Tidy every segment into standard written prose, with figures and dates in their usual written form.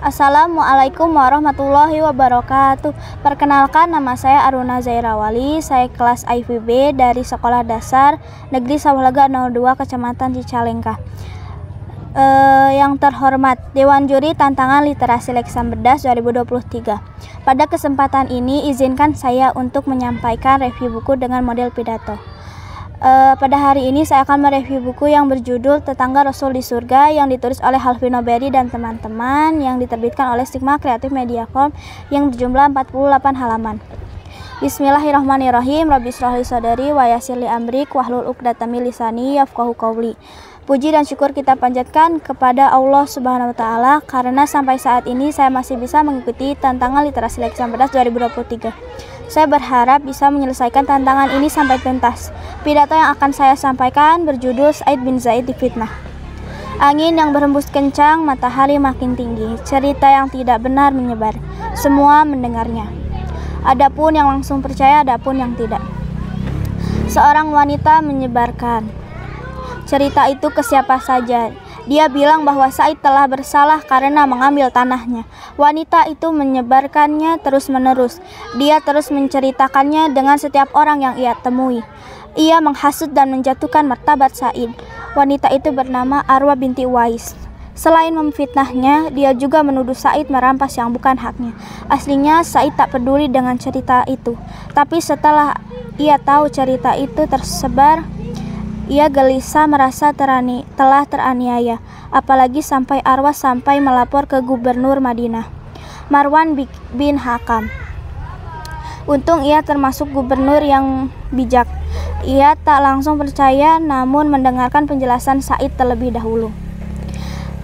Assalamualaikum warahmatullahi wabarakatuh. Perkenalkan, nama saya Aruna Zairawali. Saya kelas IVB dari Sekolah Dasar Negeri Sawah Lega 02 Kecamatan Cicalengka. Yang terhormat Dewan Juri Tantangan Literasi Leksamberdas 2023. Pada kesempatan ini izinkan saya untuk menyampaikan review buku dengan model pidato. Pada hari ini saya akan mereview buku yang berjudul Tetangga Rasul di Surga yang ditulis oleh Halvino Berry dan teman-teman, yang diterbitkan oleh Sigma Creative Media Corp yang berjumlah 48 halaman. Bismillahirrahmanirrahim. Rabbi shrah li sadri wa yassir li amri wahlul 'uqdatam min lisani yafqahu qawli. Puji dan syukur kita panjatkan kepada Allah Subhanahu wa taala karena sampai saat ini saya masih bisa mengikuti tantangan literasi Leksamberdas 2023. Saya berharap bisa menyelesaikan tantangan ini sampai tuntas. Pidato yang akan saya sampaikan berjudul Said bin Zaid difitnah. Angin yang berhembus kencang, matahari makin tinggi, cerita yang tidak benar menyebar. Semua mendengarnya. Adapun yang langsung percaya, adapun yang tidak. Seorang wanita menyebarkan cerita itu ke siapa saja. Dia bilang bahwa Said telah bersalah karena mengambil tanahnya. Wanita itu menyebarkannya terus-menerus. Dia terus menceritakannya dengan setiap orang yang ia temui. Ia menghasut dan menjatuhkan martabat Said. Wanita itu bernama Arwa binti Uwais. Selain memfitnahnya, dia juga menuduh Said merampas yang bukan haknya. Aslinya Said tak peduli dengan cerita itu. Tapi setelah ia tahu cerita itu tersebar, ia gelisah merasa telah teraniaya, apalagi sampai Arwah sampai melapor ke Gubernur Madinah, Marwan bin Hakam. Untung ia termasuk gubernur yang bijak. Ia tak langsung percaya, namun mendengarkan penjelasan Said terlebih dahulu.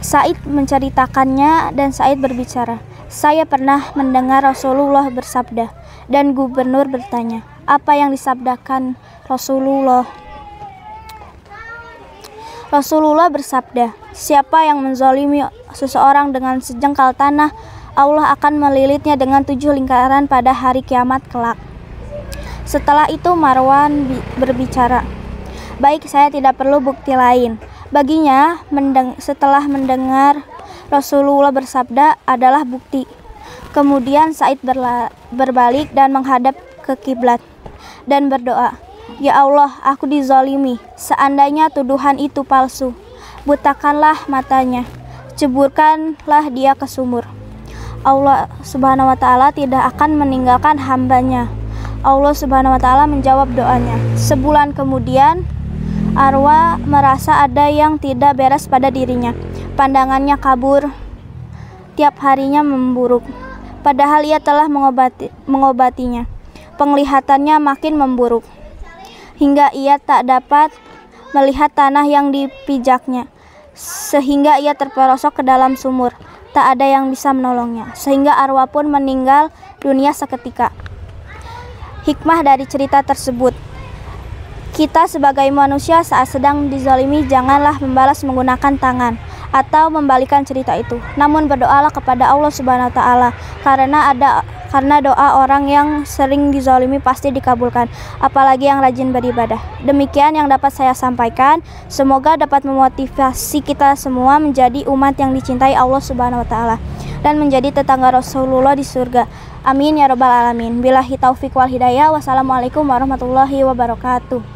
Said menceritakannya dan Said berbicara, "Saya pernah mendengar Rasulullah bersabda." Dan gubernur bertanya, "Apa yang disabdakan Rasulullah?" Rasulullah bersabda, "Siapa yang menzalimi seseorang dengan sejengkal tanah, Allah akan melilitnya dengan 7 lingkaran pada hari kiamat kelak." Setelah itu Marwan berbicara, "Baik, saya tidak perlu bukti lain." Baginya, setelah mendengar Rasulullah bersabda adalah bukti. Kemudian Said berbalik dan menghadap ke kiblat dan berdoa, "Ya Allah, aku dizalimi. Seandainya tuduhan itu palsu, butakanlah matanya, ceburkanlah dia ke sumur." Allah Subhanahu wa taala tidak akan meninggalkan hambanya. Allah Subhanahu wa taala menjawab doanya. Sebulan kemudian, Arwa merasa ada yang tidak beres pada dirinya. Pandangannya kabur, tiap harinya memburuk. Padahal ia telah mengobatinya. Penglihatannya makin memburuk, hingga ia tak dapat melihat tanah yang dipijaknya, sehingga ia terperosok ke dalam sumur. Tak ada yang bisa menolongnya, sehingga Arwa pun meninggal dunia seketika. Hikmah dari cerita tersebut: kita sebagai manusia saat sedang dizalimi janganlah membalas menggunakan tangan atau membalikan cerita itu, namun berdoalah kepada Allah Subhanahu wa taala, karena doa orang yang sering dizalimi pasti dikabulkan, apalagi yang rajin beribadah. Demikian yang dapat saya sampaikan. Semoga dapat memotivasi kita semua menjadi umat yang dicintai Allah Subhanahu wa taala dan menjadi tetangga Rasulullah di surga. Amin ya rabbal alamin. Billahi taufik wal hidayah. Wassalamualaikum warahmatullahi wabarakatuh.